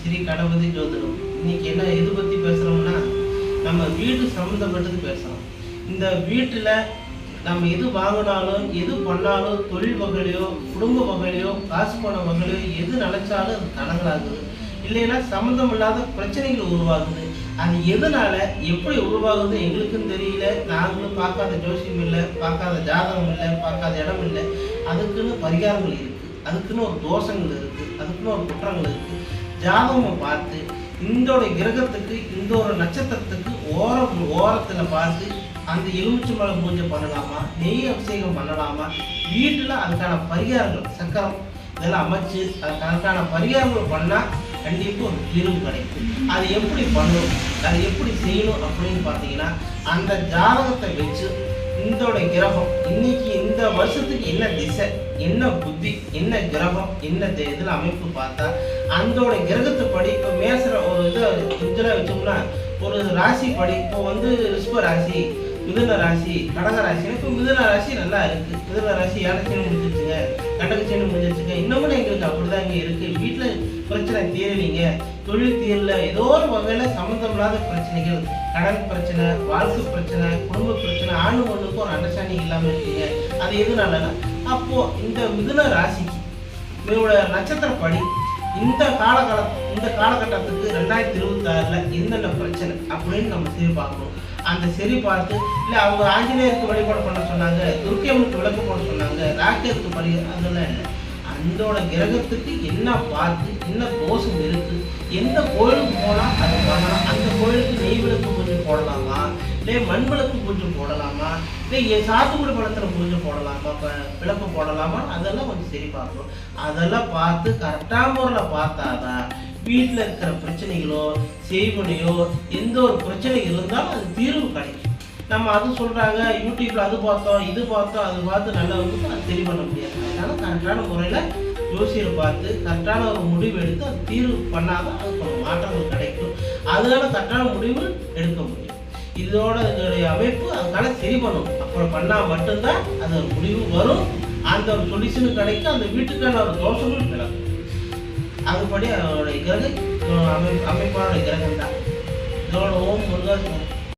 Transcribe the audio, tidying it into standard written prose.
ஸ்ரீ கணபதி ஜோதிடம். இன்னைக்கு என்ன எது பற்றி பேசுகிறோம்னா, நம்ம வீடு சம்மந்தப்பட்டது பேசுகிறோம். இந்த வீட்டில் நம்ம எது வாங்கினாலும் எது பண்ணாலும் தொழில் வகையிலையோ குடும்ப வகையிலையோ காசு பண வகையிலையோ எது நினைச்சாலும் அது தடங்களாகுது. இல்லைன்னா சம்மந்தம் இல்லாத பிரச்சனைகள் உருவாகுது. அது எதனால எப்படி உருவாகுது எங்களுக்கும் தெரியல. நாங்களும் பார்க்காத ஜோசியம் இல்லை, பார்க்காத ஜாதகம் இல்லை, பார்க்காத இடம் இல்லை. அதுக்குன்னு பரிகாரங்கள் இருக்குது, அதுக்குன்னு ஒரு தோஷங்கள் இருக்குது, அதுக்குன்னு ஒரு குற்றங்கள் இருக்குது. ஜாதகத்தை பார்த்து இந்தோட கிரகத்துக்கு இந்த ஒரு நட்சத்திரத்துக்கு ஓரத்தில் பார்த்து அந்த எலுமிச்சை மலை பூஜை பண்ணலாமா, நெய் அபிஷேகம் பண்ணலாமா, வீட்டில் அதுக்கான பரிகாரங்கள் சக்கரம் இதெல்லாம் அமைச்சு அதுக்கான பரிகாரங்கள் பண்ணால் கண்டிப்பாக ஒரு தீர்வு கிடைக்கும். அது எப்படி பண்ணணும், அதை எப்படி செய்யணும் அப்படின்னு பார்த்தீங்கன்னா, அந்த ஜாதகத்தை வச்சு இந்தோட கிரகம் இன்னைக்கு இந்த வருஷத்துக்கு என்ன திசை, என்ன புத்தி, என்ன கிரகம், என்ன இதில் அமைப்பு பார்த்தா அந்தோட கிரகத்தை படி இப்போ மேசர ஒரு இதை இதெல்லாம் வச்சோம்னா ஒரு ராசி படி இப்போ ரிஷப ராசி, மிதுன ராசி, கடக ராசி. இப்போ மிதுன ராசி நல்லா இருக்குது. மிதுன ராசி ஏழச்சேனு முடிஞ்சிருச்சுங்க, கடகச்சேனு முடிஞ்சிருச்சுங்க. இன்னமும் எங்களுக்கு அப்படிதான் இங்கே இருக்குது. வீட்டில் பிரச்சனை தீரலிங்க, தொழில் தீரல, ஏதோ ஒரு வகையில் சம்மந்தமில்லாத பிரச்சனைகள், கடன் பிரச்சனை, வாழ்க்கை பிரச்சனை, குடும்ப பிரச்சனை, ஆணு ஒன்றுக்கும் ஒரு அண்டர்ஸ்டாண்டிங் இல்லாமல் இருக்குங்க. அது எதுனாலனா அப்போது இந்த மிதுன ராசிக்கு இவரோட நட்சத்திரப்படி இந்த காலகட்டத்துக்கு 2026 என்னென்ன பிரச்சனை அப்படின்னு நம்ம சரி பார்க்கணும். அந்த சரி பார்த்து இல்லை அவங்க ஆஞ்சநேயருக்கு வழிபாடு பண்ண சொன்னாங்க, துர்க்கையம்மனுக்கு விளக்கு போட சொன்னாங்க, ராக்கேருக்கு அதெல்லாம் இல்லை. அந்தோட கிரகத்துக்கு என்ன பார்த்து என்ன தோஷம் இருக்கு, எந்த கோயிலுக்கு போனால் அதை பண்ணலாம், அந்த கோயிலுக்கு நெய் விளக்கு பூஜை போடலாமா, இல்லை மண் விளக்கு பூஜை போடலாமா, இல்லை சாத்துக்குடி பழத்தில் பூஜை போடலாமா, விளக்கு போடலாமா, அதெல்லாம் கொஞ்சம் சரி பார்க்கணும். அதெல்லாம் பார்த்து கரெக்டான முறையில் பார்த்தாதான் வீட்டில் இருக்கிற பிரச்சனைகளோ செய்வனையோ எந்த ஒரு பிரச்சனை இருந்தாலும் அது தீர்வு கிடைக்கும். நம்ம அது சொல்கிறாங்க யூடியூப்பில் அது பார்த்தோம் இது பார்த்தோம் அது பார்த்து நல்லா அது சரி பண்ண முடியாது. அதனால் கரெக்டான முறையில் ஜோசியரை பார்த்து கரெக்டான ஒரு முடிவு எடுத்து அது தீர்வு பண்ணாதான் அதுக்கு ஒரு மாற்றங்கள் கிடைக்கும். அதனால கரெக்டான முடிவு எடுக்க முடியும். இதோடைய அமைப்பு அதுக்கான சரி பண்ணும். அப்புறம் பண்ணால் மட்டும்தான் அது ஒரு முடிவு வரும், அந்த ஒரு சொல்யூஷன் கிடைக்கும், அந்த வீட்டுக்கான ஒரு தோஷங்களும் விளக்கும். அதுபடி அதோடைய கிரகம் அமைப்பான கிரகம் தான். இதோட ஓம் முருகா